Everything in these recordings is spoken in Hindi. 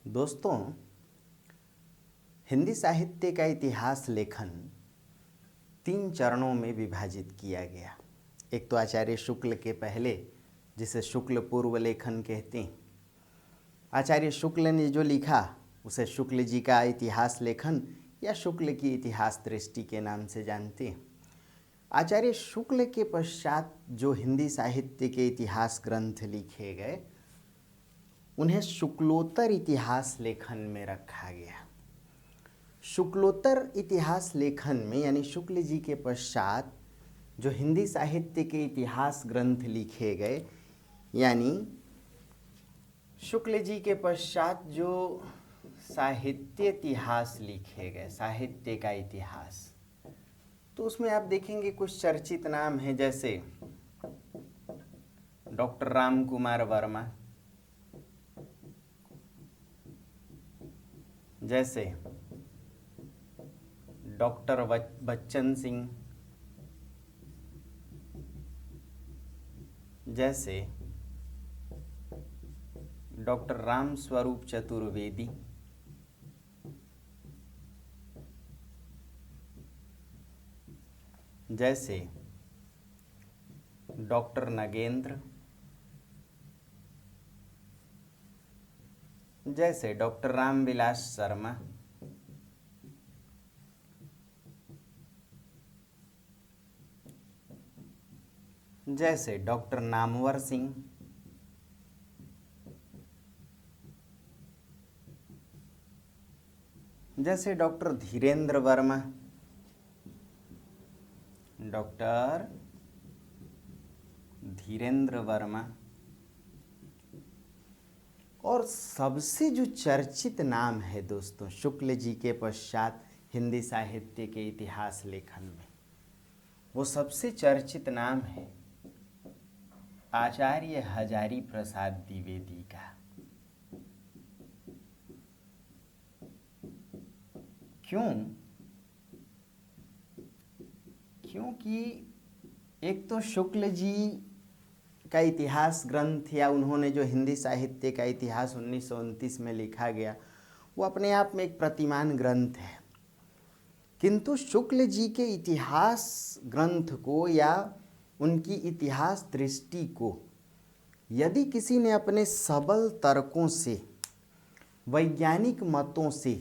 दोस्तों, हिंदी साहित्य का इतिहास लेखन 3 चरणों में विभाजित किया गया। एक तो आचार्य शुक्ल के पहले, जिसे शुक्ल पूर्व लेखन कहते हैं। आचार्य शुक्ल ने जो लिखा उसे शुक्ल जी का इतिहास लेखन या शुक्ल की इतिहास दृष्टि के नाम से जानते हैं। आचार्य शुक्ल के पश्चात जो हिंदी साहित्य के इतिहास ग्रंथ लिखे गए उन्हें शुक्लोत्तर इतिहास लेखन में रखा गया। शुक्लोत्तर इतिहास लेखन में यानी शुक्ल जी के पश्चात जो हिंदी साहित्य के इतिहास ग्रंथ लिखे गए, यानी शुक्ल जी के पश्चात जो साहित्य इतिहास लिखे गए, साहित्य का इतिहास, तो उसमें आप देखेंगे कुछ चर्चित नाम हैं, जैसे डॉक्टर राम कुमार वर्मा, जैसे डॉक्टर बच्चन सिंह, जैसे डॉक्टर राम स्वरूप चतुर्वेदी, जैसे डॉक्टर नगेंद्र, जैसे डॉक्टर रामविलास शर्मा, जैसे डॉक्टर नामवर सिंह, जैसे डॉक्टर धीरेन्द्र वर्मा, डॉक्टर धीरेन्द्र वर्मा, और सबसे जो चर्चित नाम है दोस्तों शुक्ल जी के पश्चात हिंदी साहित्य के इतिहास लेखन में, वो सबसे चर्चित नाम है आचार्य हजारी प्रसाद द्विवेदी का। क्यों? क्योंकि एक तो शुक्ल जी का इतिहास ग्रंथ या उन्होंने जो हिंदी साहित्य का इतिहास 1929 में लिखा गया वो अपने आप में एक प्रतिमान ग्रंथ है, किंतु शुक्ल जी के इतिहास ग्रंथ को या उनकी इतिहास दृष्टि को यदि किसी ने अपने सबल तर्कों से, वैज्ञानिक मतों से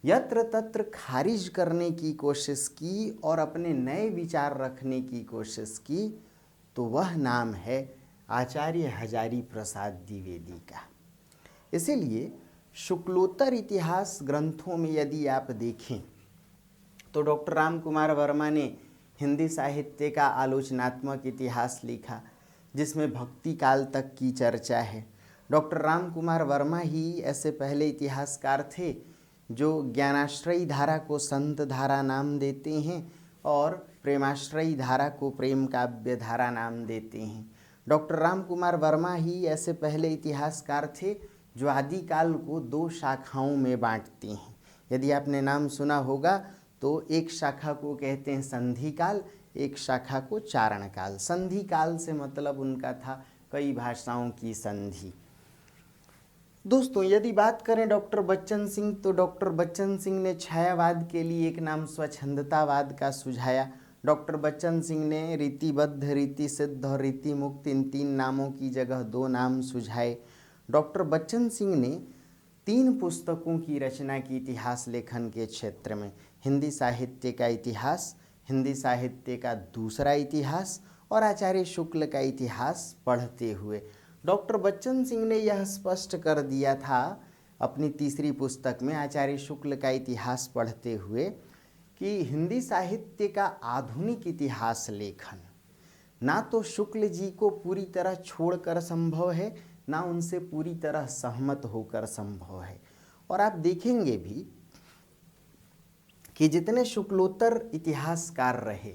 यत्र तत्र खारिज करने की कोशिश की और अपने नए विचार रखने की कोशिश की, तो वह नाम है आचार्य हजारी प्रसाद द्विवेदी का। इसीलिए शुक्लोत्तर इतिहास ग्रंथों में यदि आप देखें तो डॉक्टर राम कुमार वर्मा ने हिंदी साहित्य का आलोचनात्मक इतिहास लिखा, जिसमें भक्ति काल तक की चर्चा है। डॉक्टर राम कुमार वर्मा ही ऐसे पहले इतिहासकार थे जो ज्ञानाश्रयी धारा को संत धारा नाम देते हैं और प्रेमाश्रयी धारा को प्रेम काव्य धारा नाम देते हैं। डॉक्टर राम कुमार वर्मा ही ऐसे पहले इतिहासकार थे जो आदिकाल को 2 शाखाओं में बांटते हैं। यदि आपने नाम सुना होगा तो एक शाखा को कहते हैं संधि काल, एक शाखा को चारण काल। संधि काल से मतलब उनका था कई भाषाओं की संधि। दोस्तों, यदि बात करें डॉक्टर बच्चन सिंह, तो डॉक्टर बच्चन सिंह ने छायावाद के लिए एक नाम स्वच्छंदतावाद का सुझाया। डॉक्टर बच्चन सिंह ने रीतिबद्ध, रीति सिद्ध और रीति मुक्त इन 3 नामों की जगह 2 नाम सुझाए। डॉक्टर बच्चन सिंह ने 3 पुस्तकों की रचना की इतिहास लेखन के क्षेत्र में, हिंदी साहित्य का इतिहास, हिंदी साहित्य का दूसरा इतिहास और आचार्य शुक्ल का इतिहास पढ़ते हुए। डॉक्टर बच्चन सिंह ने यह स्पष्ट कर दिया था अपनी तीसरी पुस्तक में आचार्य शुक्ल का इतिहास पढ़ते हुए कि हिंदी साहित्य का आधुनिक इतिहास लेखन ना तो शुक्ल जी को पूरी तरह छोड़कर संभव है, ना उनसे पूरी तरह सहमत होकर संभव है। और आप देखेंगे भी कि जितने शुक्लोत्तर इतिहासकार रहे,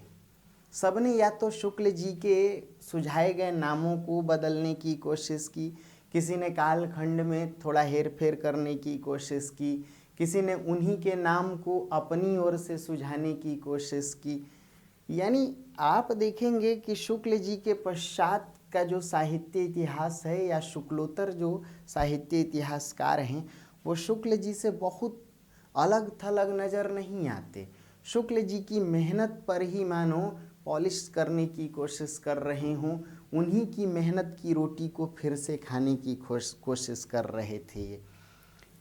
सबने या तो शुक्ल जी के सुझाए गए नामों को बदलने की कोशिश की, किसी ने कालखंड में थोड़ा हेरफेर करने की कोशिश की, किसी ने उन्हीं के नाम को अपनी ओर से सुझाने की कोशिश की। यानी आप देखेंगे कि शुक्ल जी के पश्चात का जो साहित्य इतिहास है या शुक्लोत्तर जो साहित्य इतिहासकार हैं वो शुक्ल जी से बहुत अलग थलग नज़र नहीं आते। शुक्ल जी की मेहनत पर ही मानो पॉलिश करने की कोशिश कर रहे हों, उन्हीं की मेहनत की रोटी को फिर से खाने की कोशिश कर रहे थे।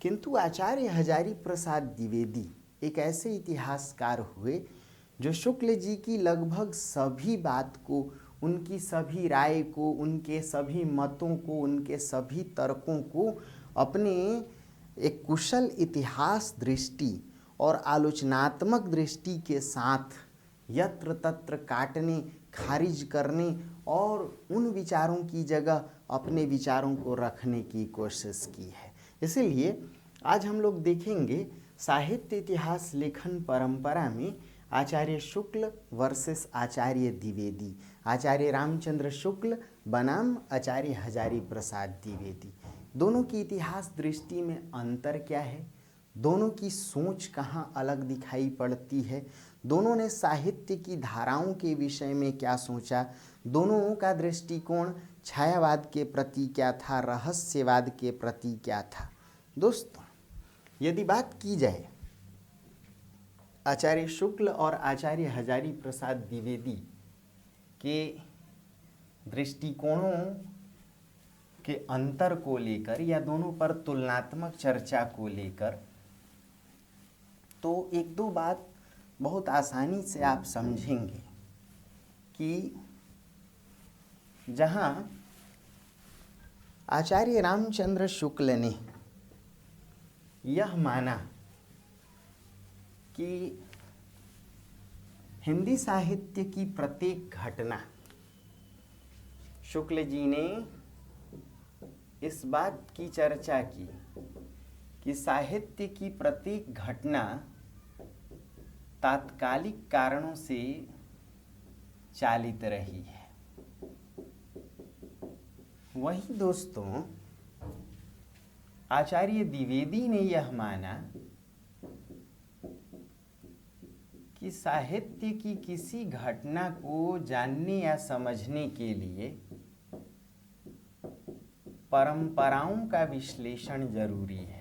किंतु आचार्य हजारी प्रसाद द्विवेदी एक ऐसे इतिहासकार हुए जो शुक्ल जी की लगभग सभी बात को, उनकी सभी राय को, उनके सभी मतों को, उनके सभी तर्कों को अपने एक कुशल इतिहास दृष्टि और आलोचनात्मक दृष्टि के साथ यत्र तत्र काटने, खारिज करने और उन विचारों की जगह अपने विचारों को रखने की कोशिश की है। इसलिए आज हम लोग देखेंगे साहित्य इतिहास लेखन परंपरा में आचार्य शुक्ल वर्सेस आचार्य द्विवेदी, आचार्य रामचंद्र शुक्ल बनाम आचार्य हजारी प्रसाद द्विवेदी। दोनों की इतिहास दृष्टि में अंतर क्या है, दोनों की सोच कहाँ अलग दिखाई पड़ती है, दोनों ने साहित्य की धाराओं के विषय में क्या सोचा, दोनों का दृष्टिकोण छायावाद के प्रति क्या था, रहस्यवाद के प्रति क्या था। दोस्तों, यदि बात की जाए आचार्य शुक्ल और आचार्य हजारी प्रसाद द्विवेदी के दृष्टिकोणों के अंतर को लेकर या दोनों पर तुलनात्मक चर्चा को लेकर, तो एक दो बात बहुत आसानी से आप समझेंगे कि जहां आचार्य रामचंद्र शुक्ल ने यह माना कि हिंदी साहित्य की प्रत्येक घटना, शुक्ल जी ने इस बात की चर्चा की कि साहित्य की प्रत्येक घटना तात्कालिक कारणों से चालित रही है। वहीं दोस्तों आचार्य द्विवेदी ने यह माना कि साहित्य की किसी घटना को जानने या समझने के लिए परंपराओं का विश्लेषण जरूरी है।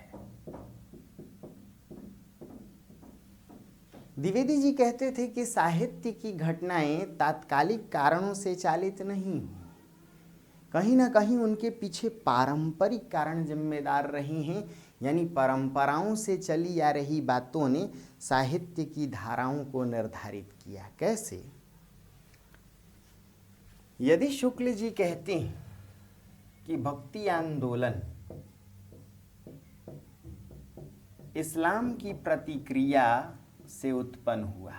द्विवेदी जी कहते थे कि साहित्य की घटनाएं तात्कालिक कारणों से चालित नहीं हुई, कहीं ना कहीं उनके पीछे पारंपरिक कारण जिम्मेदार रहे हैं, यानी परंपराओं से चली आ रही बातों ने साहित्य की धाराओं को निर्धारित किया। कैसे? यदि शुक्ल जी कहते हैं कि भक्ति आंदोलन इस्लाम की प्रतिक्रिया से उत्पन्न हुआ,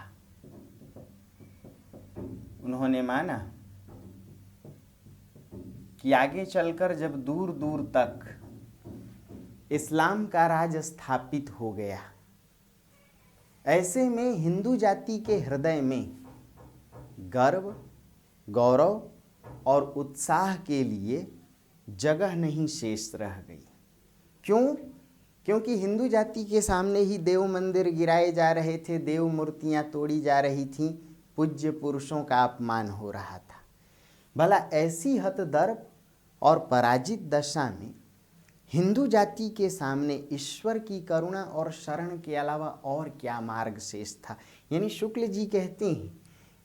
उन्होंने माना कि आगे चलकर जब दूर दूर तक इस्लाम का राज स्थापित हो गया, ऐसे में हिंदू जाति के हृदय में गर्व, गौरव और उत्साह के लिए जगह नहीं शेष रह गई। क्यों? क्योंकि हिंदू जाति के सामने ही देव मंदिर गिराए जा रहे थे, देव मूर्तियां तोड़ी जा रही थीं, पूज्य पुरुषों का अपमान हो रहा था। भला ऐसी हतदर्प और पराजित दशा में हिंदू जाति के सामने ईश्वर की करुणा और शरण के अलावा और क्या मार्ग शेष था? यानी शुक्ल जी कहते हैं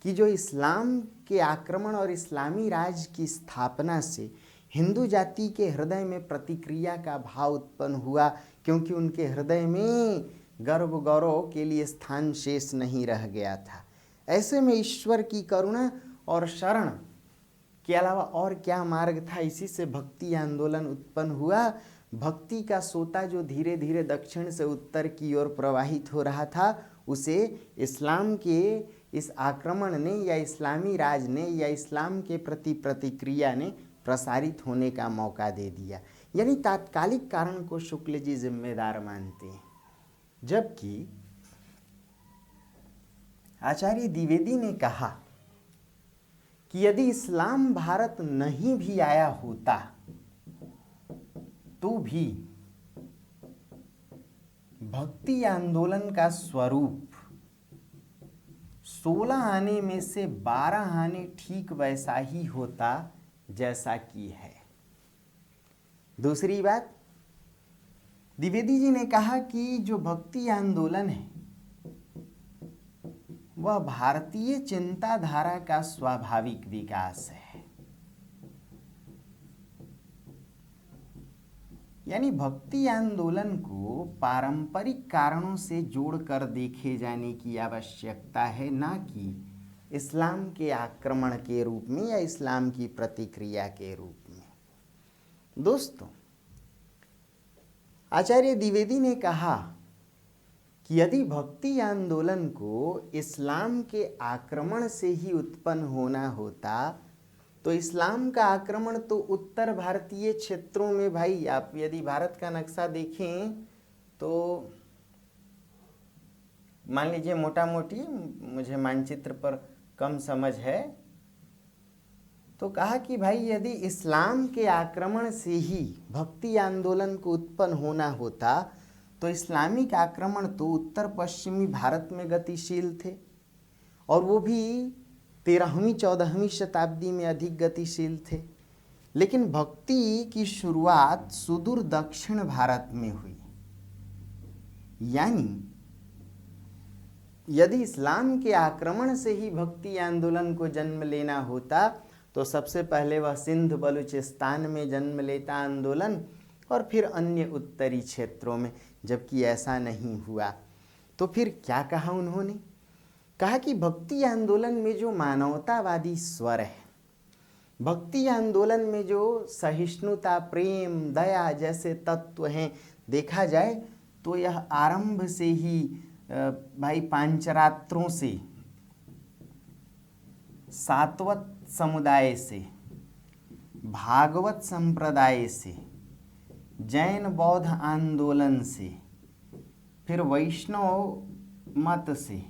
कि जो इस्लाम के आक्रमण और इस्लामी राज की स्थापना से हिंदू जाति के हृदय में प्रतिक्रिया का भाव उत्पन्न हुआ, क्योंकि उनके हृदय में गर्व गौरव के लिए स्थान शेष नहीं रह गया था। ऐसे में ईश्वर की करुणा और शरण के अलावा और क्या मार्ग था? इसी से भक्ति आंदोलन उत्पन्न हुआ। भक्ति का सोता जो धीरे धीरे दक्षिण से उत्तर की ओर प्रवाहित हो रहा था, उसे इस्लाम के इस आक्रमण ने या इस्लामी राज ने या इस्लाम के प्रति प्रतिक्रिया ने प्रसारित होने का मौका दे दिया। यानी तात्कालिक कारण को शुक्ल जी जिम्मेदार मानते हैं, जबकि आचार्य द्विवेदी ने कहा कि यदि इस्लाम भारत नहीं भी आया होता तो भी भक्ति आंदोलन का स्वरूप 16 आने में से 12 आने ठीक वैसा ही होता जैसा कि है। दूसरी बात, द्विवेदी जी ने कहा कि जो भक्ति आंदोलन है वह भारतीय चिंताधारा का स्वाभाविक विकास है। यानी भक्ति आंदोलन को पारंपरिक कारणों से जोड़कर देखे जाने की आवश्यकता है, ना कि इस्लाम के आक्रमण के रूप में या इस्लाम की प्रतिक्रिया के रूप में। दोस्तों, आचार्य द्विवेदी ने कहा कि यदि भक्ति आंदोलन को इस्लाम के आक्रमण से ही उत्पन्न होना होता तो इस्लाम का आक्रमण तो उत्तर भारतीय क्षेत्रों में, भाई आप यदि भारत का नक्शा देखें तो मान लीजिए, मोटा मोटी, मुझे मानचित्र पर कम समझ है, तो कहा कि भाई यदि इस्लाम के आक्रमण से ही भक्ति आंदोलन को उत्पन्न होना होता तो इस्लामिक आक्रमण तो उत्तर पश्चिमी भारत में गतिशील थे, और वो भी 13वीं 14वीं शताब्दी में अधिक गतिशील थे। लेकिन भक्ति की शुरुआत सुदूर दक्षिण भारत में हुई। यानी यदि इस्लाम के आक्रमण से ही भक्ति आंदोलन को जन्म लेना होता तो सबसे पहले वह सिंध बलूचिस्तान में जन्म लेता आंदोलन, और फिर अन्य उत्तरी क्षेत्रों में। जबकि ऐसा नहीं हुआ, तो फिर क्या कहा उन्होंने? कहा कि भक्ति आंदोलन में जो मानवतावादी स्वर है, भक्ति आंदोलन में जो सहिष्णुता, प्रेम, दया जैसे तत्व हैं, देखा जाए तो यह आरंभ से ही भाई पांचरात्रों से, सातवत समुदाय से, भागवत संप्रदाय से, जैन बौद्ध आंदोलन से, फिर वैष्णव मत से,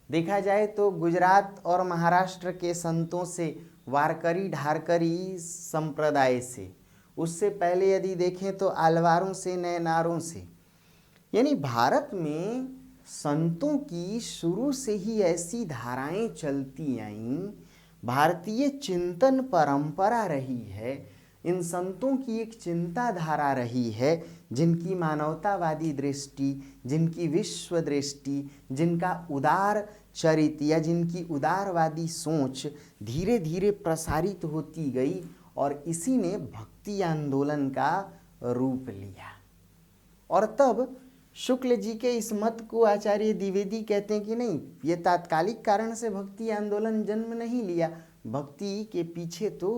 देखा जाए तो गुजरात और महाराष्ट्र के संतों से, वारकरी ढारकरी संप्रदाय से, उससे पहले यदि देखें तो आलवारों से, नयनारों से। यानी भारत में संतों की शुरू से ही ऐसी धाराएं चलती आईं, भारतीय चिंतन परंपरा रही है, इन संतों की एक चिंताधारा रही है, जिनकी मानवतावादी दृष्टि, जिनकी विश्व दृष्टि, जिनका उदार चरित्र या जिनकी उदारवादी सोच धीरे धीरे प्रसारित होती गई, और इसी ने भक्ति आंदोलन का रूप लिया। और तब शुक्ल जी के इस मत को आचार्य द्विवेदी कहते हैं कि नहीं, ये तात्कालिक कारण से भक्ति आंदोलन जन्म नहीं लिया, भक्ति के पीछे तो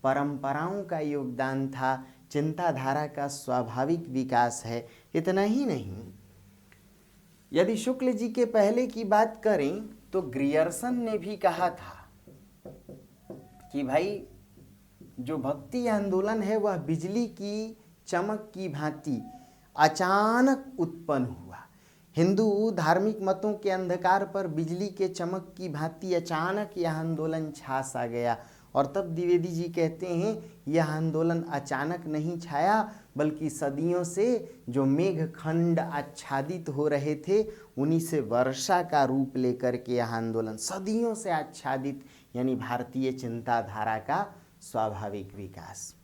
परंपराओं का योगदान था, चिंताधारा का स्वाभाविक विकास है। इतना ही नहीं, यदि शुक्ल जी के पहले की बात करें तो ग्रियर्सन ने भी कहा था कि भाई जो भक्ति आंदोलन है वह बिजली की चमक की भांति अचानक उत्पन्न हुआ। हिंदू धार्मिक मतों के अंधकार पर बिजली के चमक की भांति अचानक यह आंदोलन छा सा गया। और तब द्विवेदी जी कहते हैं यह आंदोलन अचानक नहीं छाया, बल्कि सदियों से जो मेघखंड आच्छादित हो रहे थे उन्हीं से वर्षा का रूप लेकर के यह आंदोलन सदियों से आच्छादित, यानी भारतीय चिंताधारा का स्वाभाविक विकास।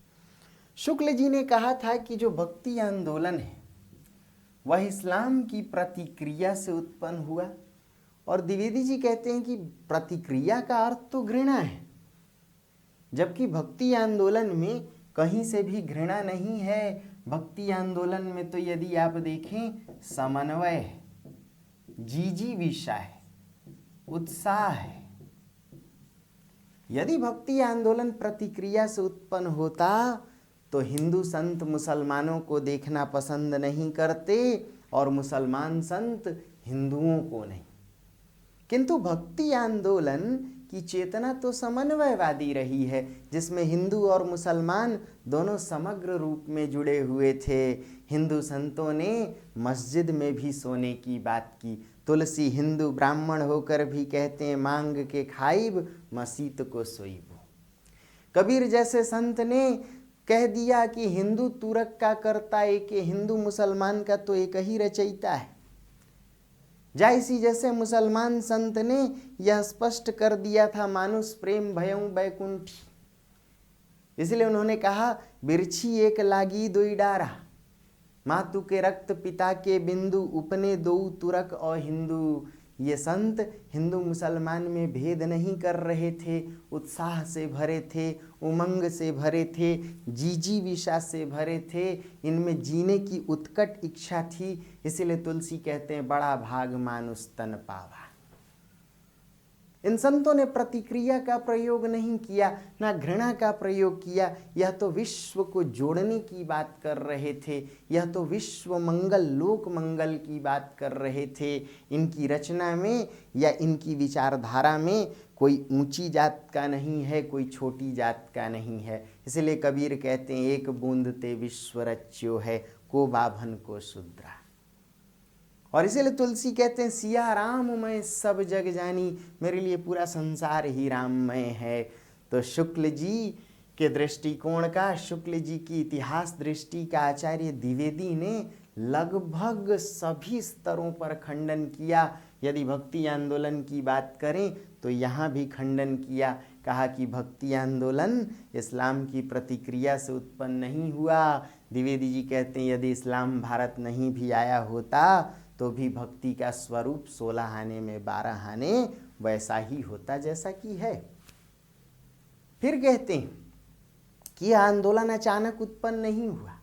शुक्ल जी ने कहा था कि जो भक्ति आंदोलन है वह इस्लाम की प्रतिक्रिया से उत्पन्न हुआ, और द्विवेदी जी कहते हैं कि प्रतिक्रिया का अर्थ तो घृणा है, जबकि भक्ति आंदोलन में कहीं से भी घृणा नहीं है। भक्ति आंदोलन में तो यदि आप देखें समन्वय है, जिजीविषा है, उत्साह है। यदि भक्ति आंदोलन प्रतिक्रिया से उत्पन्न होता तो हिंदू संत मुसलमानों को देखना पसंद नहीं करते और मुसलमान संत हिंदुओं को नहीं। किंतु भक्ति आंदोलन की चेतना तो समन्वयवादी रही है, जिसमें हिंदू और मुसलमान दोनों समग्र रूप में जुड़े हुए थे। हिंदू संतों ने मस्जिद में भी सोने की बात की। तुलसी हिंदू ब्राह्मण होकर भी कहते हैं मांग के खाइब मसीत को सोईबो। कबीर जैसे संत ने कह दिया कि हिंदू तुरक का करता एक, हिंदू मुसलमान का तो एक ही रचयिता है। जायसी जैसे मुसलमान संत ने यह स्पष्ट कर दिया था मानुष प्रेम भयं बैकुंठी। इसलिए उन्होंने कहा, बिरछी एक लागी दोई डारा, मातु के रक्त पिता के बिंदु, उपने दो तुरक और हिंदू। ये संत हिंदू मुसलमान में भेद नहीं कर रहे थे, उत्साह से भरे थे, उमंग से भरे थे, जिजीविषा से भरे थे, इनमें जीने की उत्कट इच्छा थी। इसीलिए तुलसी कहते हैं, बड़ा भाग मानुष तन पावा। इन संतों ने प्रतिक्रिया का प्रयोग नहीं किया, ना घृणा का प्रयोग किया। यह तो विश्व को जोड़ने की बात कर रहे थे, यह तो विश्व मंगल, लोक मंगल की बात कर रहे थे। इनकी रचना में या इनकी विचारधारा में कोई ऊंची जात का नहीं है, कोई छोटी जात का नहीं है। इसलिए कबीर कहते हैं, एक बूंद ते विश्व रच्यो है, को बाभन को शूद्रा। और इसीलिए तुलसी कहते हैं, सिया राम मैं सब जग जानी, मेरे लिए पूरा संसार ही राममय है। तो शुक्ल जी के दृष्टिकोण का, शुक्ल जी की इतिहास दृष्टि का आचार्य द्विवेदी ने लगभग सभी स्तरों पर खंडन किया। यदि भक्ति आंदोलन की बात करें तो यहाँ भी खंडन किया, कहा कि भक्ति आंदोलन इस्लाम की प्रतिक्रिया से उत्पन्न नहीं हुआ। द्विवेदी जी कहते हैं, यदि इस्लाम भारत नहीं भी आया होता तो भी भक्ति का स्वरूप 16 आने में 12 आने वैसा ही होता जैसा कि है। फिर कहते हैं कि यह आंदोलन अचानक उत्पन्न नहीं हुआ,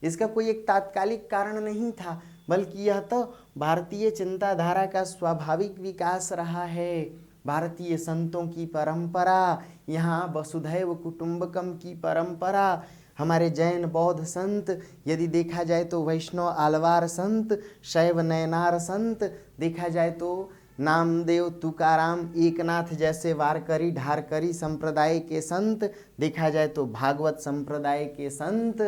इसका कोई एक तात्कालिक कारण नहीं था, बल्कि यह तो भारतीय चिंताधारा का स्वाभाविक विकास रहा है। भारतीय संतों की परंपरा, यहाँ वसुधैव कुटुंबकम की परंपरा, हमारे जैन बौद्ध संत, यदि देखा जाए तो वैष्णव आलवार संत, शैव नयनार संत, देखा जाए तो नामदेव, तुकाराम, एकनाथ जैसे वारकरी ढारकरी संप्रदाय के संत, देखा जाए तो भागवत संप्रदाय के संत,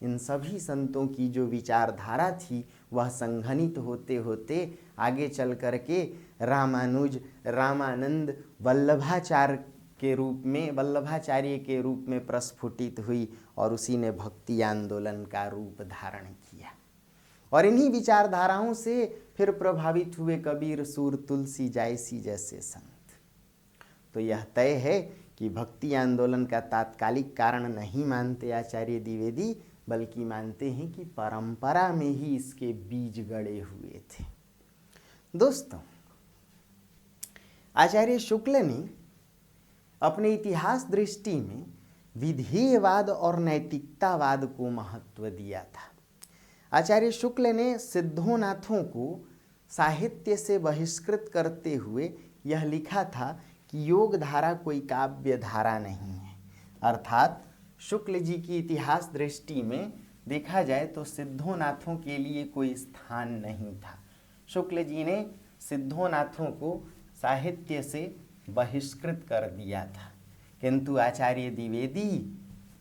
इन सभी संतों की जो विचारधारा थी वह संघनित होते होते आगे चल करके रामानुज, रामानंद, वल्लभाचार्य के रूप में प्रस्फुटित हुई और उसी ने भक्ति आंदोलन का रूप धारण किया। और इन्हीं विचारधाराओं से फिर प्रभावित हुए कबीर, सूर, तुलसी, जायसी जैसे संत। तो यह तय है कि भक्ति आंदोलन का तात्कालिक कारण नहीं मानते आचार्य द्विवेदी, बल्कि मानते हैं कि परंपरा में ही इसके बीज गड़े हुए थे। दोस्तों, आचार्य शुक्ल ने अपने इतिहास दृष्टि में विधेयवाद और नैतिकतावाद को महत्व दिया था। आचार्य शुक्ल ने सिद्धोनाथों को साहित्य से बहिष्कृत करते हुए यह लिखा था कि योग धारा कोई काव्य धारा नहीं है। अर्थात शुक्ल जी की इतिहास दृष्टि में देखा जाए तो सिद्धोनाथों के लिए कोई स्थान नहीं था। शुक्ल जी ने सिद्धोनाथों को साहित्य से बहिष्कृत कर दिया था, किंतु आचार्य द्विवेदी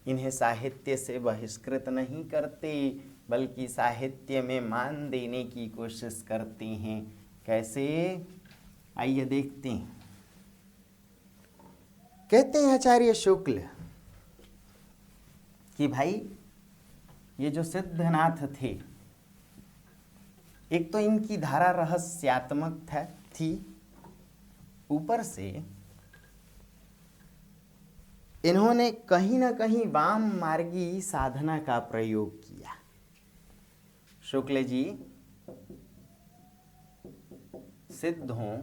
इन्हें साहित्य से बहिष्कृत नहीं करते, बल्कि साहित्य में मान देने की कोशिश करते हैं। कैसे? आइए देखते हैं। कहते हैं आचार्य शुक्ल कि भाई ये जो सिद्धनाथ थे, एक तो इनकी धारा रहस्यात्मक थी, ऊपर से इन्होंने कहीं ना कहीं वाम मार्गी साधना का प्रयोग किया। शुक्ल जी सिद्धों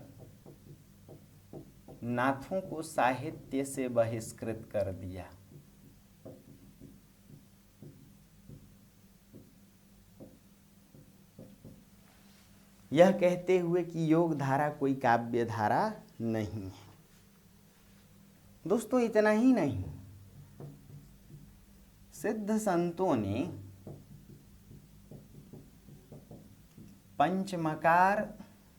नाथों को साहित्य से बहिष्कृत कर दिया। यह कहते हुए कि योग धारा कोई काव्य धारा नहीं है। दोस्तों, इतना ही नहीं, सिद्ध संतों ने पंचमकार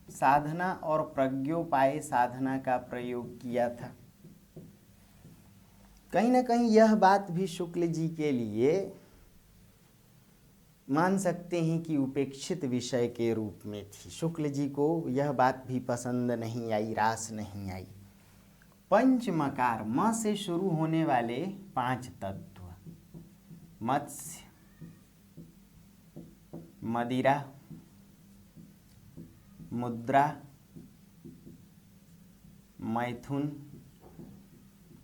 साधना और प्रज्ञोपाय साधना का प्रयोग किया था। कहीं ना कहीं यह बात भी शुक्ल जी के लिए मान सकते हैं कि उपेक्षित विषय के रूप में थी। शुक्ल जी को यह बात भी पसंद नहीं आई, रास नहीं आई। पंचमकार, म से शुरू होने वाले 5 तत्व, मत्स्य, मदिरा, मुद्रा, मैथुन,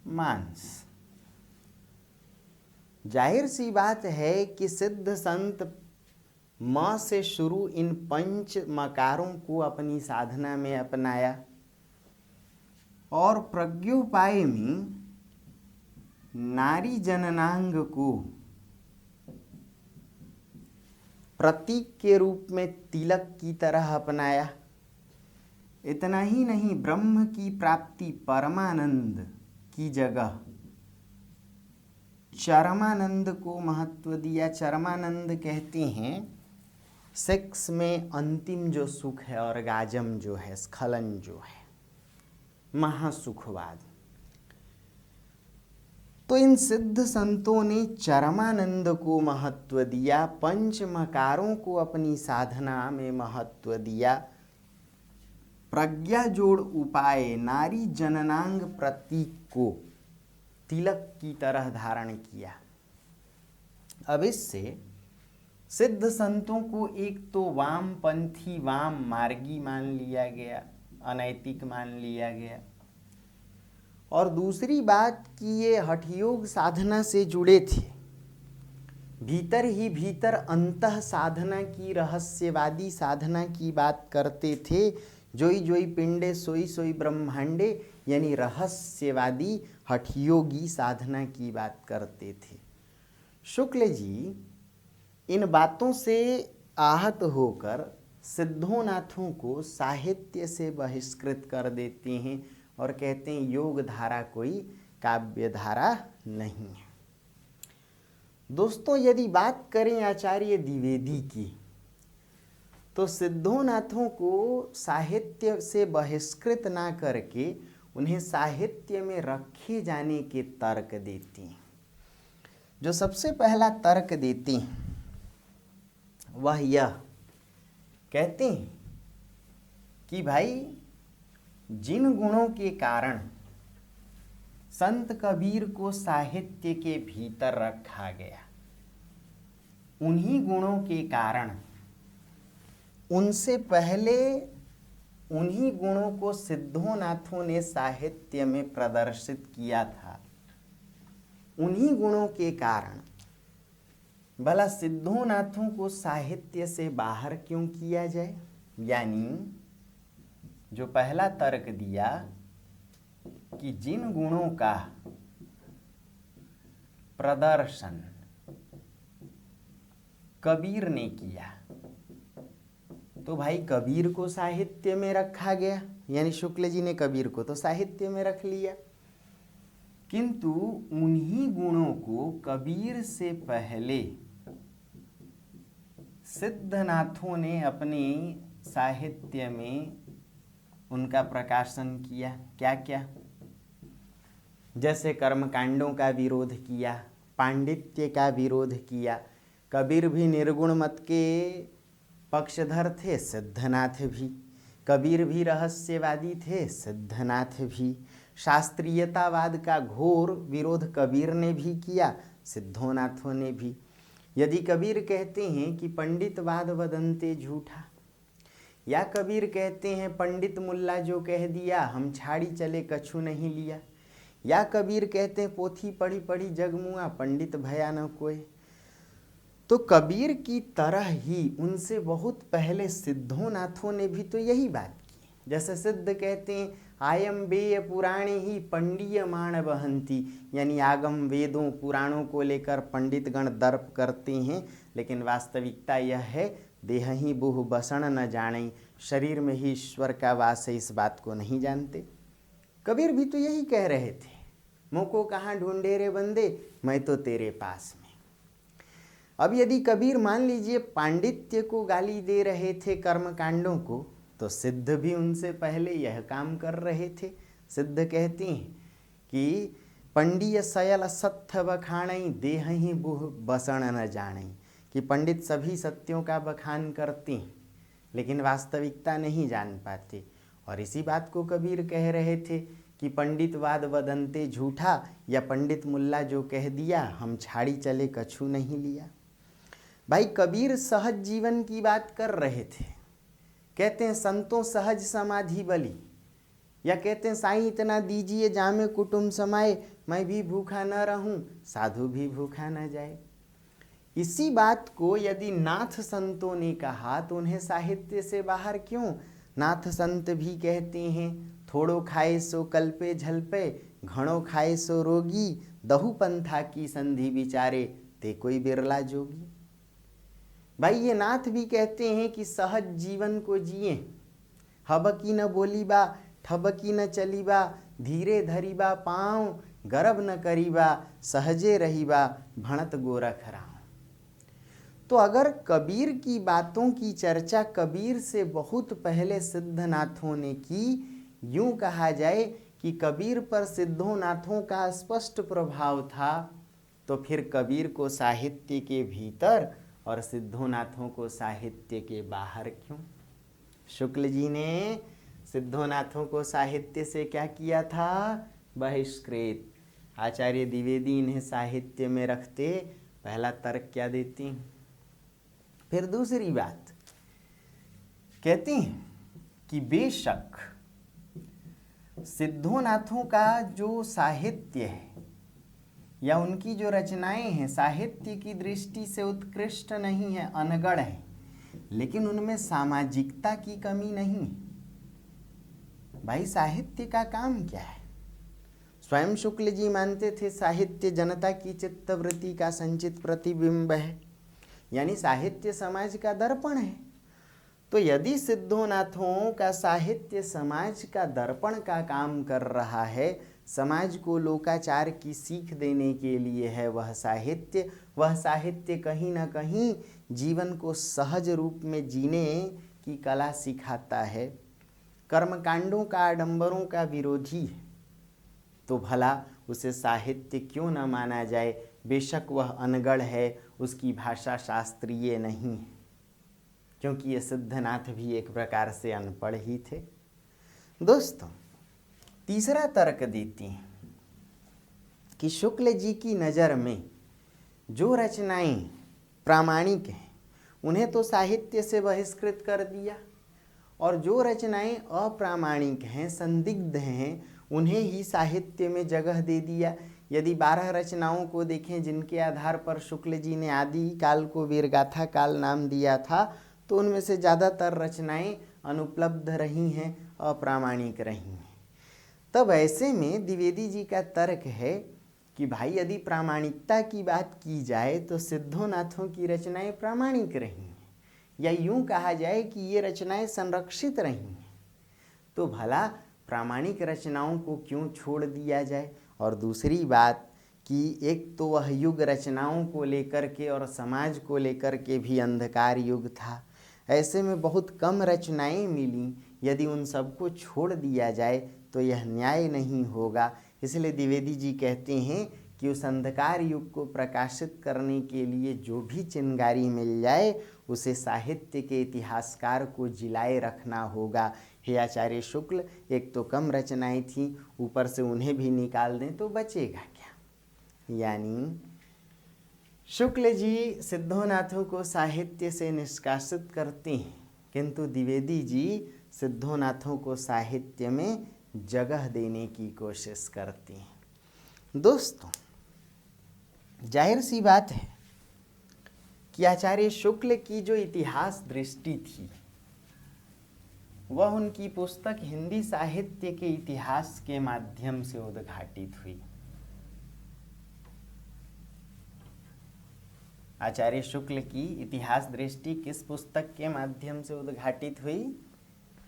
मांस, जाहिर सी बात है कि सिद्ध संत म से शुरू इन पंच मकारों को अपनी साधना में अपनाया और प्रज्ञोपाय में नारी जननांग को प्रतीक के रूप में तिलक की तरह अपनाया। इतना ही नहीं, ब्रह्म की प्राप्ति परमानंद की जगह चरमानंद को महत्व दिया। चरमानंद कहते हैं सेक्स में अंतिम जो सुख है, ऑर्गाजम जो है, स्खलन जो है, महासुखवाद। तो इन सिद्ध संतों ने चरमानंद को महत्व दिया, पंच मकारों को अपनी साधना में महत्व दिया, प्रज्ञा जोड़ उपाय नारी जननांग प्रतीक को तिलक की तरह धारण किया। अब इससे सिद्ध संतों को एक तो वामपंथी, वाम मार्गी मान लिया गया, अनैतिक मान लिया गया, और दूसरी बात कि ये हठयोग साधना से जुड़े थे, भीतर ही भीतर अंतः साधना की, रहस्यवादी साधना की बात करते थे। जोई जोई पिंडे सोई सोई ब्रह्मांडे, यानी रहस्यवादी हठयोगी साधना की बात करते थे। शुक्ल जी इन बातों से आहत होकर सिद्धोनाथों को साहित्य से बहिष्कृत कर देते हैं और कहते हैं योग धारा कोई काव्य धारा नहीं है। दोस्तों, यदि बात करें आचार्य द्विवेदी की, तो सिद्धोनाथों को साहित्य से बहिष्कृत ना करके उन्हें साहित्य में रखे जाने के तर्क देते हैं। जो सबसे पहला तर्क देते हैं वह यह कहते हैं कि भाई, जिन गुणों के कारण संत कबीर को साहित्य के भीतर रखा गया, उन्हीं गुणों के कारण उनसे पहले उन्हीं गुणों को सिद्धोनाथों ने साहित्य में प्रदर्शित किया था। उन्हीं गुणों के कारण भला सिद्धोनाथों को साहित्य से बाहर क्यों किया जाए? यानी जो पहला तर्क दिया कि जिन गुणों का प्रदर्शन कबीर ने किया, तो भाई कबीर को साहित्य में रखा गया, यानी शुक्ल जी ने कबीर को तो साहित्य में रख लिया, किंतु उन्हीं गुणों को कबीर से पहले सिद्धनाथों ने अपने साहित्य में उनका प्रकाशन किया। क्या क्या? जैसे कर्मकांडों का विरोध किया, पांडित्य का विरोध किया। कबीर भी निर्गुण मत के पक्षधर थे, सिद्धनाथ भी। कबीर भी रहस्यवादी थे, सिद्धनाथ भी। शास्त्रीयतावाद का घोर विरोध कबीर ने भी किया, सिद्धोनाथों ने भी। यदि कबीर कहते हैं कि पंडितवाद वदंते झूठा, या कबीर कहते हैं पंडित मुल्ला जो कह दिया हम छाड़ी चले कछु नहीं लिया, या कबीर कहते हैं पोथी पढ़ी पढ़ी जगमुआ पंडित भया न कोई, तो कबीर की तरह ही उनसे बहुत पहले सिद्धोनाथों ने भी तो यही बात की। जैसे सिद्ध कहते हैं आयम वेय पुराणे ही पंडीयमाण बहंती, यानी आगम वेदों पुराणों को लेकर पंडितगण दर्प करते हैं, लेकिन वास्तविकता यह है देह ही बुह बसण न जाने, शरीर में ही ईश्वर का वास है, इस बात को नहीं जानते। कबीर भी तो यही कह रहे थे, मुझको कहाँ ढूंढे रे बंदे, मैं तो तेरे पास में। अब यदि कबीर मान लीजिए पांडित्य को गाली दे रहे थे, कर्मकांडों को, तो सिद्ध भी उनसे पहले यह काम कर रहे थे। सिद्ध कहते हैं कि पंडिय सयल सत्य बखाणई, देह ही बुह बसण न जाने, कि पंडित सभी सत्यों का बखान करते हैं लेकिन वास्तविकता नहीं जान पाते। और इसी बात को कबीर कह रहे थे कि पंडितवाद वदंते झूठा, या पंडित मुल्ला जो कह दिया हम छाड़ी चले कछु नहीं लिया। भाई कबीर सहज जीवन की बात कर रहे थे। कहते हैं संतों सहज समाधि बली, या कहते हैं साईं इतना दीजिए जामे कुटुंब समाए, मैं भी भूखा न रहूं साधु भी भूखा न जाए। इसी बात को यदि नाथ संतों ने कहा तो उन्हें साहित्य से बाहर क्यों? नाथ संत भी कहते हैं थोड़ो खाए सो कल्पे झलपे, घणो खाए सो रोगी, दहु पंथा की संधि विचारे, ते कोई बिरला जोगी। भाई ये नाथ भी कहते हैं कि सहज जीवन को जिए, हबकी न बोलीबा ठबकी न चलीबा, धीरे धरीबा पाँव गर्भ न करीबा, सहजे रहीबा भणत गोरख राम। तो अगर कबीर की बातों की चर्चा कबीर से बहुत पहले सिद्धनाथों ने की, यूं कहा जाए कि कबीर पर सिद्धोनाथों का स्पष्ट प्रभाव था, तो फिर कबीर को साहित्य के भीतर और सिद्धोनाथों को साहित्य के बाहर क्यों? शुक्ल जी ने सिद्धोनाथों को साहित्य से क्या किया था? बहिष्कृत। आचार्य द्विवेदी इन्हें साहित्य में रखते पहला तर्क क्या देती हैं? फिर दूसरी बात कहती हैं कि बेशक सिद्धोनाथों का जो साहित्य है या उनकी जो रचनाएं हैं साहित्य की दृष्टि से उत्कृष्ट नहीं है, अनगढ़ है, लेकिन उनमें सामाजिकता की कमी नहीं है। भाई साहित्य का काम क्या है? स्वयं शुक्ल जी मानते थे साहित्य जनता की चित्तवृत्ति का संचित प्रतिबिंब है, यानी साहित्य समाज का दर्पण है। तो यदि सिद्धोनाथों का साहित्य समाज का दर्पण का काम कर रहा है, समाज को लोकाचार की सीख देने के लिए है वह साहित्य कहीं ना कहीं जीवन को सहज रूप में जीने की कला सिखाता है, कर्मकांडों का आडंबरों का विरोधी है, तो भला उसे साहित्य क्यों न माना जाए? बेशक वह अनगढ़ है, उसकी भाषा शास्त्रीय नहीं है, क्योंकि ये सिद्धनाथ भी एक प्रकार से अनपढ़ ही थे। दोस्तों तीसरा तर्क देती हैं कि शुक्ल जी की नज़र में जो रचनाएं प्रामाणिक हैं उन्हें तो साहित्य से बहिष्कृत कर दिया, और जो रचनाएं अप्रामाणिक हैं, संदिग्ध हैं, उन्हें ही साहित्य में जगह दे दिया। यदि 12 रचनाओं को देखें जिनके आधार पर शुक्ल जी ने आदि काल को वीरगाथा काल नाम दिया था, तो उनमें से ज़्यादातर रचनाएं अनुपलब्ध रही हैं, अप्रामाणिक रही हैं। तब ऐसे में द्विवेदी जी का तर्क है कि भाई यदि प्रामाणिकता की बात की जाए तो सिद्धोनाथों की रचनाएं प्रामाणिक रही हैं, या यूं कहा जाए कि ये रचनाएं संरक्षित रही हैं, तो भला प्रामाणिक रचनाओं को क्यों छोड़ दिया जाए? और दूसरी बात कि एक तो वह युग रचनाओं को लेकर के और समाज को लेकर के भी अंधकार युग था, ऐसे में बहुत कम रचनाएं मिली, यदि उन सबको छोड़ दिया जाए तो यह न्याय नहीं होगा। इसलिए द्विवेदी जी कहते हैं कि उस अंधकार युग को प्रकाशित करने के लिए जो भी चिंगारी मिल जाए उसे साहित्य के इतिहासकार को जिलाए रखना होगा। हे आचार्य शुक्ल, एक तो कम रचनाएं थीं, ऊपर से उन्हें भी निकाल दें तो बचेगा क्या? यानी शुक्ल जी सिद्धोनाथों को साहित्य से निष्कासित करते हैं, किंतु द्विवेदी जी सिद्धोनाथों को साहित्य में जगह देने की कोशिश करते हैं। दोस्तों जाहिर सी बात है कि आचार्य शुक्ल की जो इतिहास दृष्टि थी वह उनकी पुस्तक हिंदी साहित्य के इतिहास के माध्यम से उद्घाटित हुई। आचार्य शुक्ल की इतिहास दृष्टि किस पुस्तक के माध्यम से उद्घाटित हुई?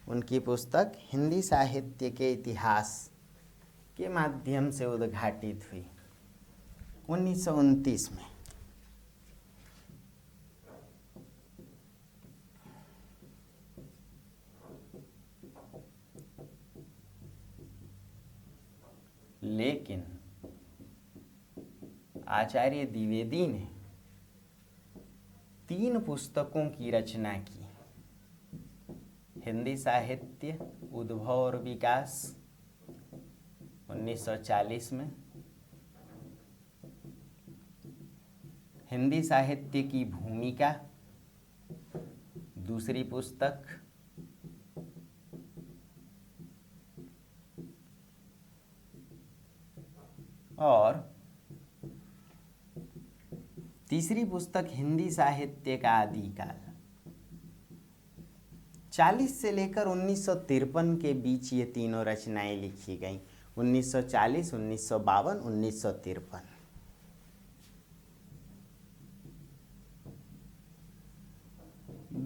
उनकी पुस्तक हिंदी साहित्य के इतिहास के माध्यम से उद्घाटित हुई 1929 में। लेकिन आचार्य द्विवेदी ने 3 पुस्तकों की रचना की। हिंदी साहित्य उद्भव और विकास 1940 में, हिंदी साहित्य की भूमिका दूसरी पुस्तक, तीसरी पुस्तक हिंदी साहित्य का आदिकाल। 40 से लेकर 1953 के बीच ये तीनों रचनाएं लिखी गईं। 1940, 1952, 1953।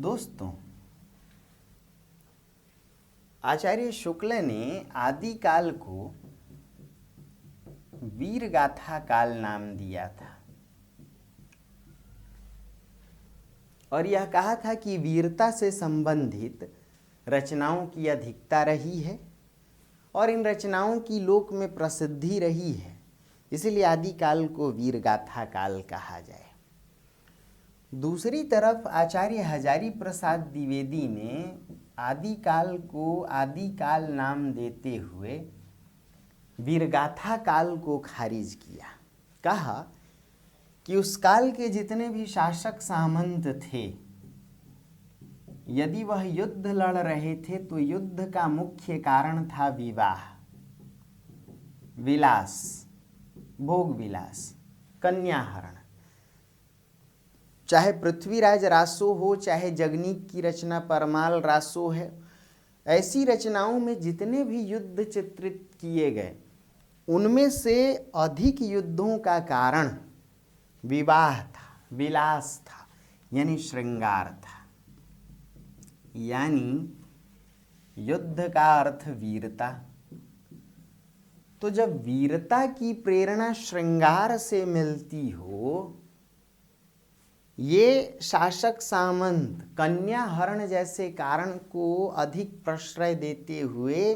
दोस्तों, आचार्य शुक्ल ने आदिकाल को वीर गाथा काल नाम दिया था और यह कहा था कि वीरता से संबंधित रचनाओं की अधिकता रही है और इन रचनाओं की लोक में प्रसिद्धि रही है, इसलिए आदिकाल को वीर गाथा काल कहा जाए। दूसरी तरफ आचार्य हजारी प्रसाद द्विवेदी ने आदिकाल को आदिकाल नाम देते हुए वीरगाथा काल को खारिज किया। कहा कि उस काल के जितने भी शासक सामंत थे, यदि वह युद्ध लड़ रहे थे तो युद्ध का मुख्य कारण था विवाह, विलास, भोग विलास, कन्याहरण। चाहे पृथ्वीराज रासो हो, चाहे जगनीक की रचना परमाल रासो है, ऐसी रचनाओं में जितने भी युद्ध चित्रित किए गए, उनमें से अधिक युद्धों का कारण विवाह था, विलास था, यानी श्रृंगार था। यानी युद्ध का अर्थ वीरता। तो जब वीरता की प्रेरणा श्रृंगार से मिलती हो, ये शासक सामंत कन्या हरण जैसे कारण को अधिक प्रश्रय देते हुए,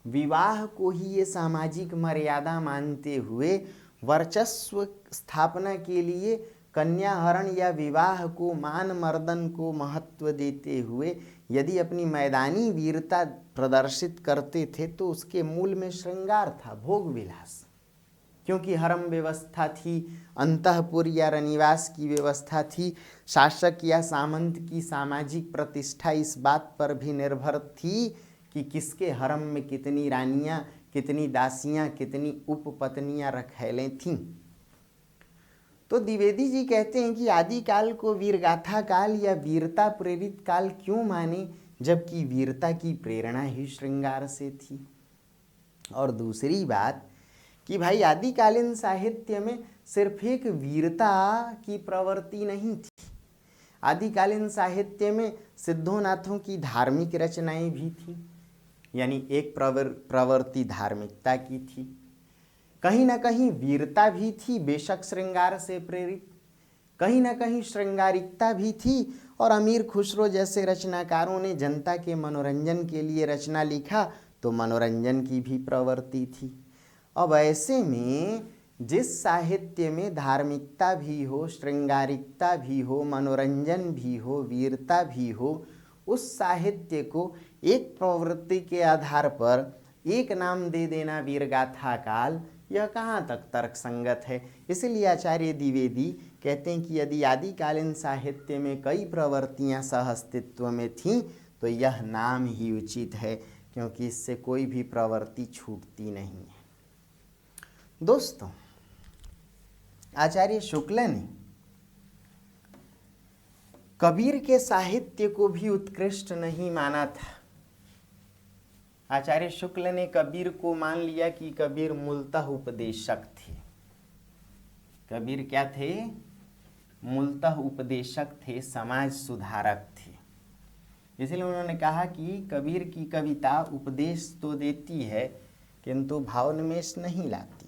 विवाह को ही ये सामाजिक मर्यादा मानते हुए, वर्चस्व स्थापना के लिए कन्या हरण या विवाह को, मान मर्दन को महत्व देते हुए यदि अपनी मैदानी वीरता प्रदर्शित करते थे तो उसके मूल में श्रृंगार था, भोग विलास। क्योंकि हरम व्यवस्था थी, अंतःपुर या रनिवास की व्यवस्था थी। शासक या सामंत की सामाजिक प्रतिष्ठा इस बात पर भी निर्भर थी कि किसके हरम में कितनी रानियां, कितनी दासियां, कितनी उपपत्नियां रखैलें थीं। तो द्विवेदी जी कहते हैं कि आदिकाल को वीरगाथा काल या वीरता प्रेरित काल क्यों माने, जबकि वीरता की प्रेरणा ही श्रृंगार से थी। और दूसरी बात कि भाई आदिकालीन साहित्य में सिर्फ एक वीरता की प्रवृत्ति नहीं थी, आदिकालीन साहित्य में सिद्धोनाथों की धार्मिक रचनाएं भी थी, यानी एक प्रवृत्ति धार्मिकता की थी, कहीं ना कहीं वीरता भी थी, बेशक श्रृंगार से प्रेरित, कहीं ना कहीं श्रृंगारिकता भी थी। और अमीर खुसरो जैसे रचनाकारों ने जनता के मनोरंजन के लिए रचना लिखा तो मनोरंजन की भी प्रवृत्ति थी। अब ऐसे में जिस साहित्य में धार्मिकता भी हो, श्रृंगारिकता भी हो, मनोरंजन भी हो, वीरता भी हो, उस साहित्य को एक प्रवृत्ति के आधार पर एक नाम दे देना वीरगाथा काल, यह कहाँ तक तर्कसंगत है। इसलिए आचार्य द्विवेदी कहते हैं कि यदि आदिकालीन साहित्य में कई प्रवृत्तियाँ सह अस्तित्व में थीं तो यह नाम ही उचित है, क्योंकि इससे कोई भी प्रवृत्ति छूटती नहीं है। दोस्तों, आचार्य शुक्ल ने कबीर के साहित्य को भी उत्कृष्ट नहीं माना था। आचार्य शुक्ल ने कबीर को मान लिया कि कबीर मूलतः उपदेशक थे। कबीर क्या थे? मूलतः उपदेशक थे, समाज सुधारक थे। इसलिए उन्होंने कहा कि कबीर की कविता उपदेश तो देती है किंतु भावोन्मेष नहीं लाती।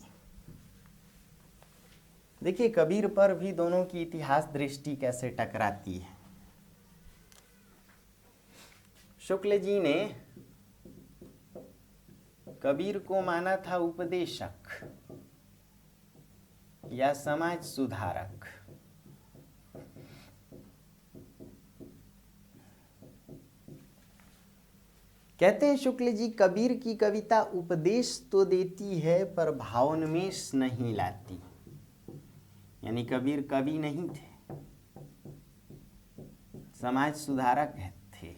देखिए, कबीर पर भी दोनों की इतिहास दृष्टि कैसे टकराती है। शुक्ल जी ने कबीर को माना था उपदेशक या समाज सुधारक। कहते हैं शुक्ल जी, कबीर की कविता उपदेश तो देती है पर भावोन्मेष नहीं लाती। यानी कबीर कवि नहीं थे, समाज सुधारक थे।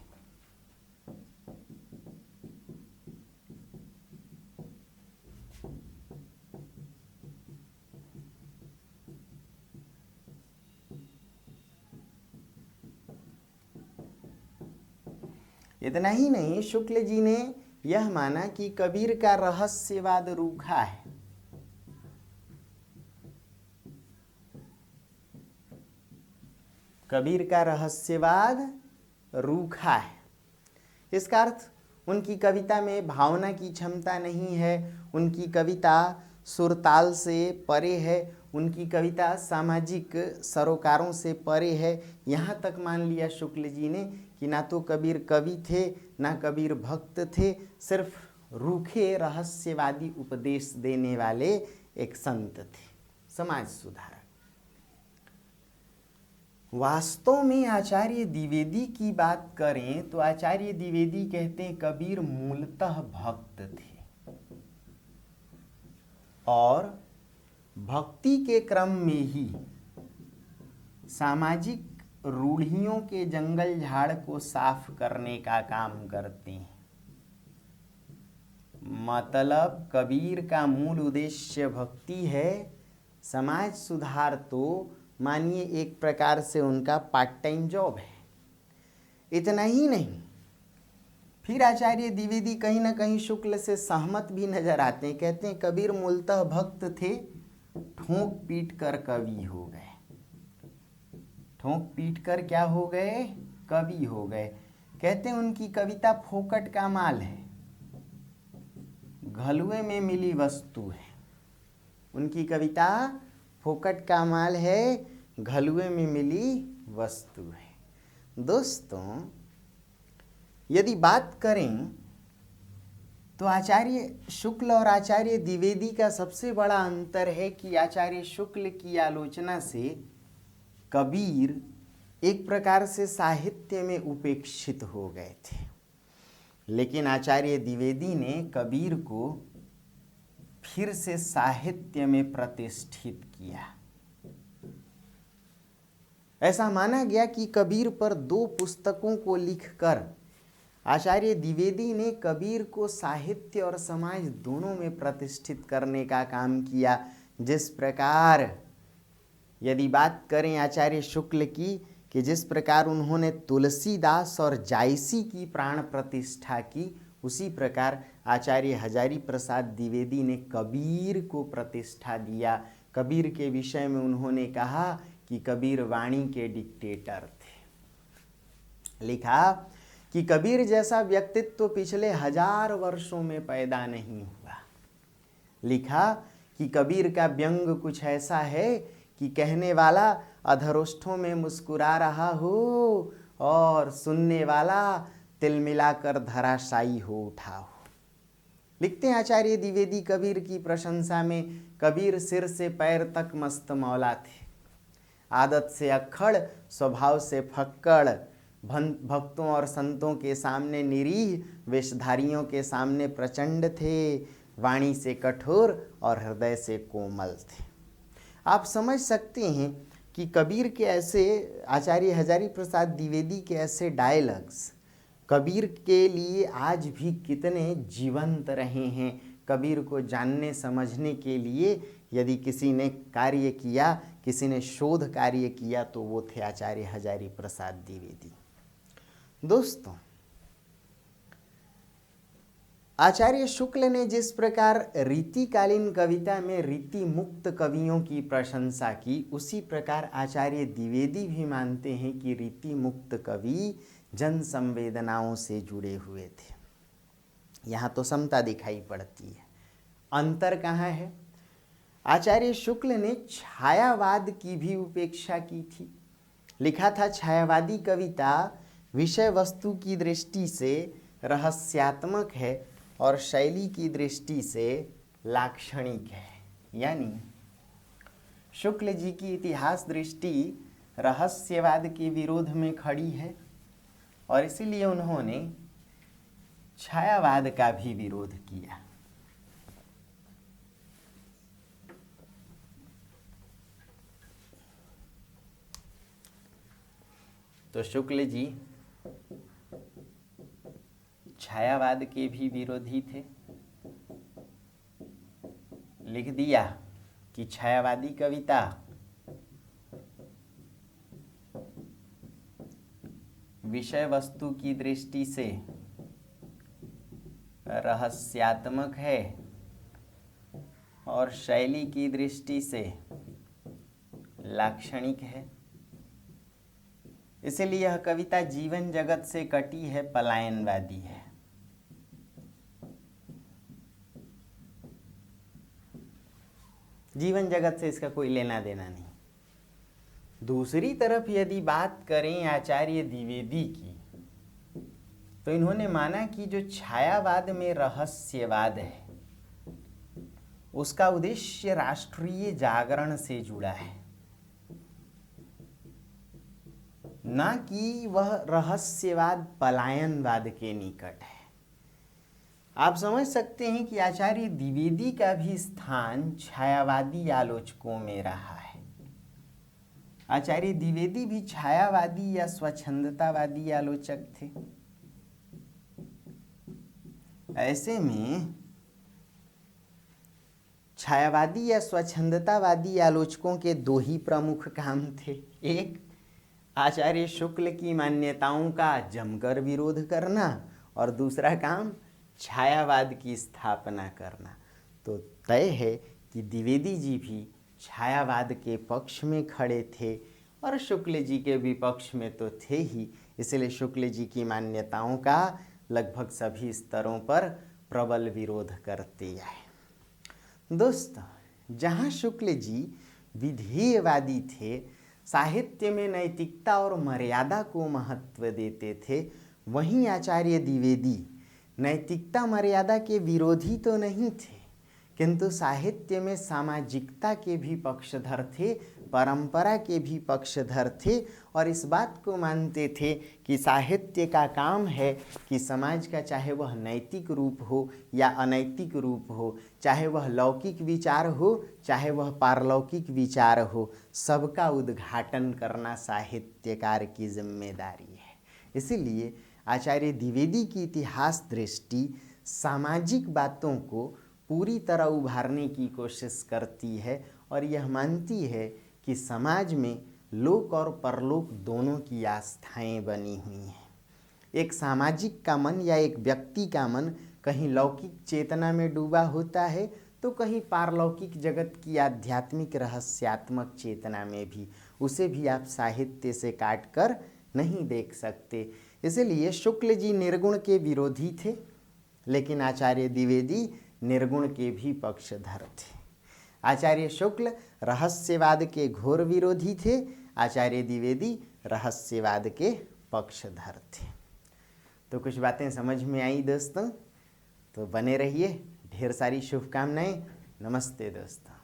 इतना ही नहीं, शुक्ल जी ने यह माना कि कबीर का रहस्यवाद रूखा है। कबीर का रहस्यवाद रूखा है। इसका अर्थ उनकी कविता में भावना की क्षमता नहीं है, उनकी कविता सुरताल से परे है, उनकी कविता सामाजिक सरोकारों से परे है। यहाँ तक मान लिया शुक्ल जी ने कि ना तो कबीर कवि थे, ना कबीर भक्त थे, सिर्फ रूखे रहस्यवादी उपदेश देने वाले एक संत थे, समाज सुधारक। वास्तव में आचार्य द्विवेदी की बात करें तो आचार्य द्विवेदी कहते हैं कबीर मूलतः भक्त थे और भक्ति के क्रम में ही सामाजिक रूढ़ियों के जंगल झाड़ को साफ करने का काम करते हैं। मतलब कबीर का मूल उद्देश्य भक्ति है, समाज सुधार तो मानिए एक प्रकार से उनका पार्ट टाइम जॉब है। इतना ही नहीं, फिर आचार्य द्विवेदी कहीं ना कहीं शुक्ल से सहमत भी नजर आते हैं। कहते हैं कबीर मूलतः भक्त थे, ठोंक पीट कर कवि हो गए। ठोंक पीट कर क्या हो गए? कवि हो गए। कहते हैं उनकी कविता फोकट का माल है, घलुए में मिली वस्तु है। उनकी कविता फोकट का माल है, घलुए में मिली वस्तु है। दोस्तों, यदि बात करें तो आचार्य शुक्ल और आचार्य द्विवेदी का सबसे बड़ा अंतर है कि आचार्य शुक्ल की आलोचना से कबीर एक प्रकार से साहित्य में उपेक्षित हो गए थे, लेकिन आचार्य द्विवेदी ने कबीर को फिर से साहित्य में प्रतिष्ठित किया। ऐसा माना गया कि कबीर पर 2 पुस्तकों को लिखकर आचार्य द्विवेदी ने कबीर को साहित्य और समाज दोनों में प्रतिष्ठित करने का काम किया। जिस प्रकार यदि बात करें आचार्य शुक्ल की कि जिस प्रकार उन्होंने तुलसीदास और जायसी की प्राण प्रतिष्ठा की, उसी प्रकार आचार्य हजारी प्रसाद द्विवेदी ने कबीर को प्रतिष्ठा दिया। कबीर के विषय में उन्होंने कहा कि कबीर वाणी के डिक्टेटर थे। लिखा कि कबीर जैसा व्यक्तित्व पिछले 1000 वर्षों में पैदा नहीं हुआ। लिखा कि कबीर का व्यंग कुछ ऐसा है कि कहने वाला अधरोष्ठों में मुस्कुरा रहा हो और सुनने वाला तिल मिलाकर धराशायी हो उठा हो। लिखते हैं आचार्य द्विवेदी कबीर की प्रशंसा में, कबीर सिर से पैर तक मस्त मौला थे, आदत से अक्खड़, स्वभाव से फक्कड़, भक्तों और संतों के सामने निरीह, वेशधारियों के सामने प्रचंड थे, वाणी से कठोर और हृदय से कोमल थे। आप समझ सकते हैं कि कबीर के ऐसे, आचार्य हजारी प्रसाद द्विवेदी के ऐसे डायलॉग्स कबीर के लिए आज भी कितने जीवंत रहे हैं। कबीर को जानने समझने के लिए यदि किसी ने कार्य किया, किसी ने शोध कार्य किया, तो वो थे आचार्य हजारी प्रसाद द्विवेदी। दोस्तों, आचार्य शुक्ल ने जिस प्रकार रीतिकालीन कविता में रीति मुक्त कवियों की प्रशंसा की, उसी प्रकार आचार्य द्विवेदी भी मानते हैं कि रीति मुक्त कवि जन संवेदनाओं से जुड़े हुए थे। यहाँ तो समता दिखाई पड़ती है। अंतर कहाँ है? आचार्य शुक्ल ने छायावाद की भी उपेक्षा की थी। लिखा था छायावादी कविता विषय वस्तु की दृष्टि से रहस्यात्मक है और शैली की दृष्टि से लाक्षणिक है। यानी शुक्ल जी की इतिहास दृष्टि रहस्यवाद के विरोध में खड़ी है और इसीलिए उन्होंने छायावाद का भी विरोध किया। तो शुक्ल जी छायावाद के भी विरोधी थे। लिख दिया कि छायावादी कविता विषय वस्तु की दृष्टि से रहस्यात्मक है और शैली की दृष्टि से लाक्षणिक है। इसलिए यह कविता जीवन जगत से कटी है, पलायनवादी है। जीवन जगत से इसका कोई लेना देना नहीं। दूसरी तरफ यदि बात करें आचार्य द्विवेदी की, तो इन्होंने माना कि जो छायावाद में रहस्यवाद है उसका उद्देश्य राष्ट्रीय जागरण से जुड़ा है, ना कि वह रहस्यवाद पलायनवाद के निकट है। आप समझ सकते हैं कि आचार्य द्विवेदी का भी स्थान छायावादी आलोचकों में रहा है। आचार्य द्विवेदी भी छायावादी या स्वच्छंदतावादी आलोचक थे। ऐसे में छायावादी या स्वच्छंदतावादी आलोचकों के दो ही प्रमुख काम थे। एक, आचार्य शुक्ल की मान्यताओं का जमकर विरोध करना, और दूसरा काम छायावाद की स्थापना करना। तो तय है कि द्विवेदी जी भी छायावाद के पक्ष में खड़े थे और शुक्ल जी के विपक्ष में तो थे ही। इसलिए शुक्ल जी की मान्यताओं का लगभग सभी स्तरों पर प्रबल विरोध करते आए। दोस्तों, जहाँ शुक्ल जी विधेयवादी थे, साहित्य में नैतिकता और मर्यादा को महत्व देते थे, वहीं आचार्य द्विवेदी नैतिकता मर्यादा के विरोधी तो नहीं थे, किंतु साहित्य में सामाजिकता के भी पक्षधर थे, परंपरा के भी पक्षधर थे, और इस बात को मानते थे कि साहित्य का काम है कि समाज का चाहे वह नैतिक रूप हो या अनैतिक रूप हो, चाहे वह लौकिक विचार हो चाहे वह पारलौकिक विचार हो, सबका उद्घाटन करना साहित्यकार की जिम्मेदारी है। इसीलिए आचार्य द्विवेदी की इतिहास दृष्टि सामाजिक बातों को पूरी तरह उभारने की कोशिश करती है और यह मानती है कि समाज में लोक और परलोक दोनों की आस्थाएं बनी हुई हैं। एक सामाजिक का मन या एक व्यक्ति का मन कहीं लौकिक चेतना में डूबा होता है तो कहीं पारलौकिक जगत की आध्यात्मिक रहस्यात्मक चेतना में भी। उसे भी आप साहित्य से काट कर नहीं देख सकते। इसलिए शुक्ल जी निर्गुण के विरोधी थे, लेकिन आचार्य द्विवेदी निर्गुण के भी पक्षधर थे। आचार्य शुक्ल रहस्यवाद के घोर विरोधी थे, आचार्य द्विवेदी रहस्यवाद के पक्षधर थे। तो कुछ बातें समझ में आई दोस्तों? तो बने रहिए, ढेर सारी शुभकामनाएं। नमस्ते दोस्तों।